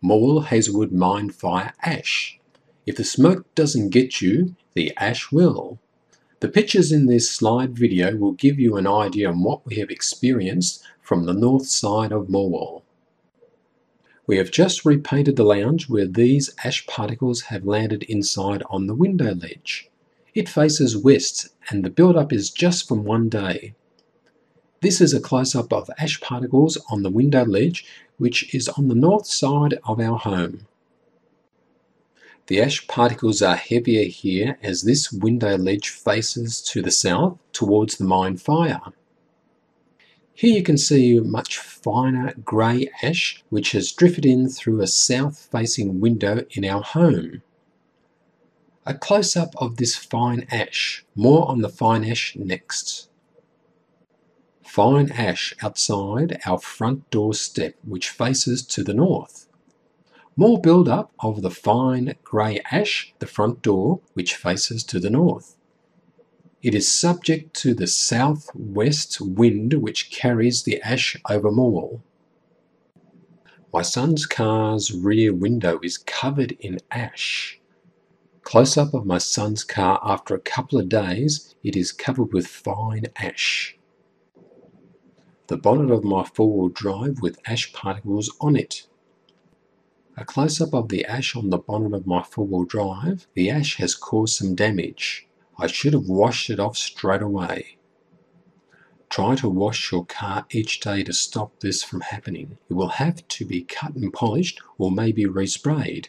Morwell Hazelwood mine fire ash. If the smoke doesn't get you, the ash will. The pictures in this slide video will give you an idea on what we have experienced from the north side of Morwell. We have just repainted the lounge where these ash particles have landed inside on the window ledge. It faces west and the build-up is just from one day. This is a close-up of ash particles on the window ledge, which is on the north side of our home. The ash particles are heavier here as this window ledge faces to the south towards the mine fire. Here you can see much finer grey ash which has drifted in through a south-facing window in our home. A close-up of this fine ash, more on the fine ash next. Fine ash outside our front door step which faces to the north. More build-up of the fine grey ash, the front door which faces to the north. It is subject to the southwest wind which carries the ash over Morwell. My son's car's rear window is covered in ash. Close-up of my son's car after a couple of days, it is covered with fine ash. The bonnet of my four-wheel drive with ash particles on it. A close-up of the ash on the bonnet of my four-wheel drive. The ash has caused some damage. I should have washed it off straight away. Try to wash your car each day to stop this from happening. It will have to be cut and polished or maybe resprayed.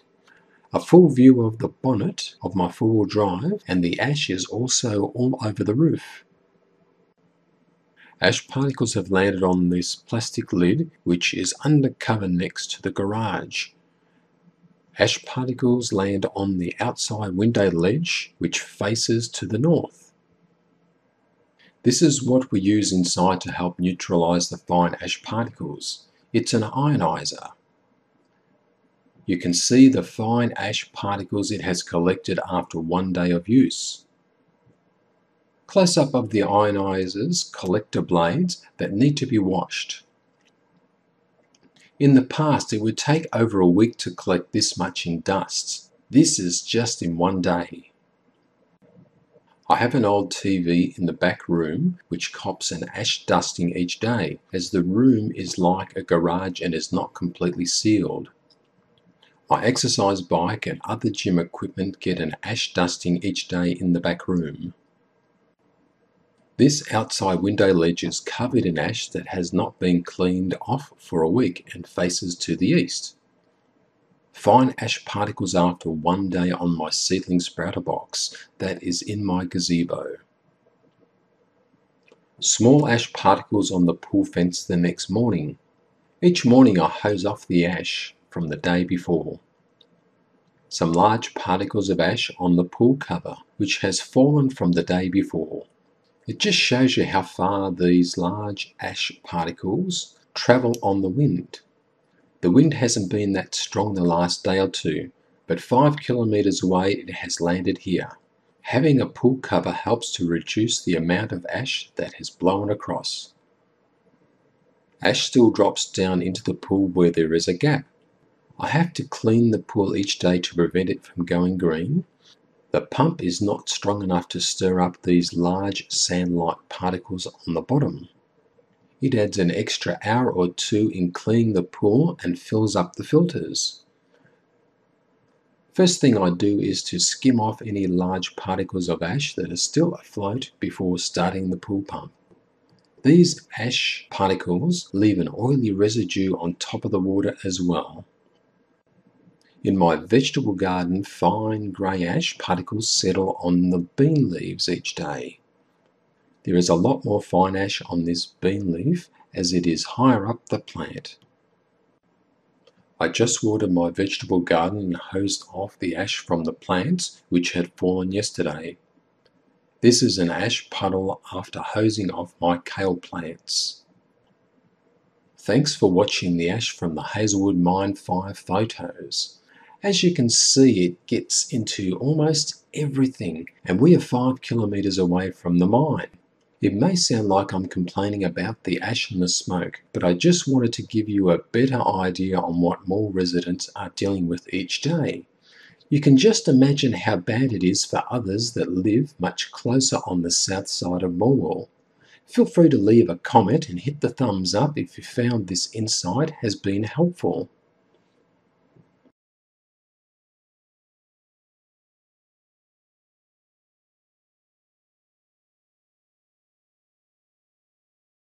A full view of the bonnet of my four-wheel drive and the ash is also all over the roof. Ash particles have landed on this plastic lid which is undercover next to the garage. Ash particles land on the outside window ledge which faces to the north. This is what we use inside to help neutralize the fine ash particles. It's an ionizer. You can see the fine ash particles it has collected after one day of use. Close-up of the ionizer's collector blades that need to be washed. In the past, it would take over a week to collect this much in dust. This is just in one day. I have an old TV in the back room which cops an ash dusting each day, as the room is like a garage and is not completely sealed. My exercise bike and other gym equipment get an ash dusting each day in the back room. This outside window ledge is covered in ash that has not been cleaned off for a week and faces to the east. Fine ash particles after one day on my seedling sprouter box that is in my gazebo. Small ash particles on the pool fence the next morning. Each morning I hose off the ash from the day before. Some large particles of ash on the pool cover which has fallen from the day before. It just shows you how far these large ash particles travel on the wind. The wind hasn't been that strong the last day or two, but 5 kilometres away it has landed here. Having a pool cover helps to reduce the amount of ash that has blown across. Ash still drops down into the pool where there is a gap. I have to clean the pool each day to prevent it from going green. The pump is not strong enough to stir up these large sand-like particles on the bottom. It adds an extra hour or two in cleaning the pool and fills up the filters. First thing I do is to skim off any large particles of ash that are still afloat before starting the pool pump. These ash particles leave an oily residue on top of the water as well. In my vegetable garden, fine grey ash particles settle on the bean leaves each day. There is a lot more fine ash on this bean leaf as it is higher up the plant. I just watered my vegetable garden and hosed off the ash from the plants which had fallen yesterday. This is an ash puddle after hosing off my kale plants. Thanks for watching the ash from the Hazelwood mine fire photos. As you can see, it gets into almost everything, and we are 5 kilometres away from the mine. It may sound like I'm complaining about the ash and the smoke, but I just wanted to give you a better idea on what Morwell residents are dealing with each day. You can just imagine how bad it is for others that live much closer on the south side of Morwell. Feel free to leave a comment and hit the thumbs up if you found this insight has been helpful.